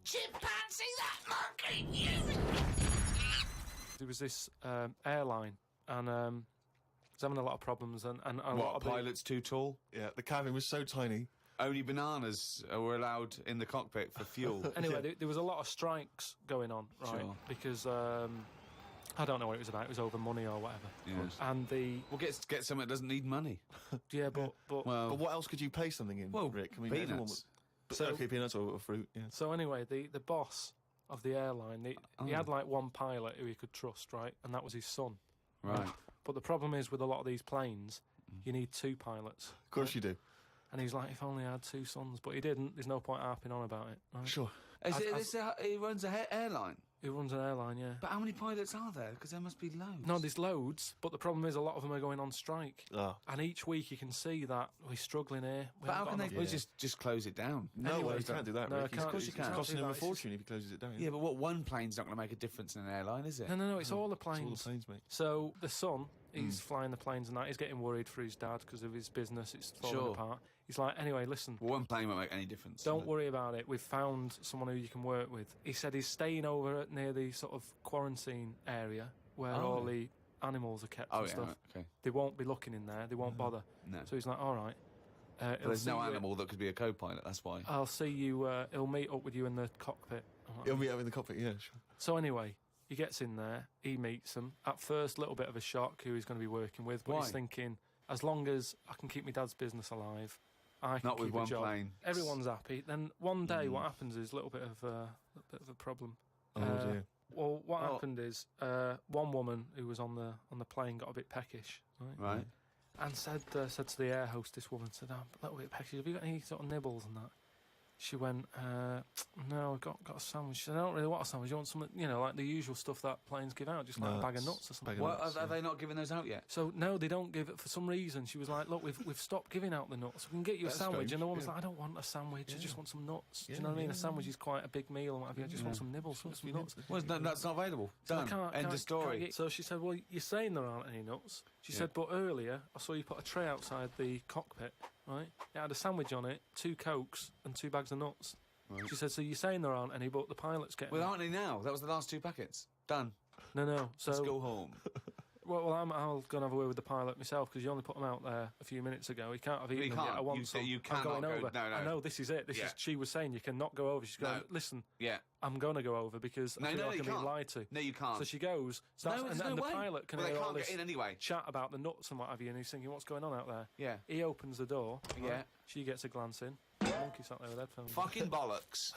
Chimpanzee, that monkey! You! There was this airline, and was having a lot of problems, and a lot What, of pilot's too tall? Yeah, the cabin was so tiny. Only bananas were allowed in the cockpit for fuel. Anyway, there was a lot of strikes going on, right? Sure. Because I don't know what it was about. It was over money or whatever. Yes. And Well, get something that doesn't need money. yeah, but Well, But what else could you pay something in, well, Rick? I mean, peanuts. everyone would- So- okay, peanuts or fruit, yeah. so anyway, the boss of the airline, he had like one pilot who he could trust, right? And that was his son. Right. But the problem is with a lot of these planes, you need two pilots. Of course you do. And he's like, if only I had two sons. But he didn't. There's no point harping on about it. Right? Sure. He runs an airline. He runs an airline, yeah. But how many pilots are there? Because there must be loads. No, there's loads, but the problem is a lot of them are going on strike. Oh. And each week you can see that we're struggling here. But how can they just close it down? No, Anyway, you can't do that, no, Rick. can't- Of course you can't. It's costing do him a that. fortune if he closes it down. Yeah, but what, one plane's not going to make a difference in an airline, is it? No, it's all the It's all the planes. planes, mate. So the son, he's flying the planes and that. He's getting worried for his dad because of his business. It's falling Sure. apart. He's like, anyway, listen, Well, one plane won't make any difference. don't worry about it. We've found someone who you can work with. He said he's staying over near the sort of quarantine area where Oh. all the animals are kept Oh, and yeah, stuff. right, okay. They won't be looking in there. They won't bother. No. So he's like, all right. But there's no animal that could be a co-pilot, that's why. I'll see you. He'll meet up with you in the cockpit. I'm like, He'll meet up in the cockpit, yeah, sure. So anyway, he gets in there, he meets them. At first, a little bit of a shock who he's going to be working with, but Why? he's thinking, as long as I can keep my dad's business alive, I can Not with keep one a job. plane. Everyone's happy. Then one day, what happens is a little bit of a problem. Oh, dear. Well, what happened is one woman who was on the plane got a bit peckish, right? Right. And said to the air hostess woman, said, "I'm a little bit peckish. Have you got any sort of nibbles and that?" She went, "No, I've got a sandwich." She said, "I don't really want a sandwich. You want something, like the usual stuff that planes give out, just like a bag of nuts or something." bag of Well, nuts, are they not giving those out yet? So no, they don't give it for some reason. She was like, "Look, we've stopped giving out the nuts. We can get you That's a sandwich." strange, And the woman's yeah. like, "I don't want a sandwich. I just want some nuts." Do you Yeah, know what I mean? yeah, A sandwich is quite a big meal and what have you. I just want some nibbles, some nuts. Well, that's not available. So I Done. End of story. So she said, "Well, you're saying there aren't any nuts." She said, "But earlier I saw you put a tray outside the cockpit, right? It had a sandwich on it, 2 Cokes and 2 bags of nuts." Right. She said, "So you're saying there aren't any, but the pilot's getting Well, them." aren't they now? That was the last 2 packets. Done. No. So Let's go home. Well, I'll go and have a word with the pilot myself because you only put them out there a few minutes ago. He can't have eaten You them can't. yet. I want You say some. you I'm cannot going go- over. no. I know this is it. Yeah. She was saying you cannot go over. She's going, listen, Yeah. I'm going to go over because I feel like you I'm being can't. lied to. No, you can't. So she goes, No, there's and no the way. pilot can Well, they hear all can't get this in anyway. chat about the nuts and what have you, and he's thinking, what's going on out there? Yeah. He opens the door. Yeah. She gets a glance in. The monkey sat there with headphones. Fucking bollocks.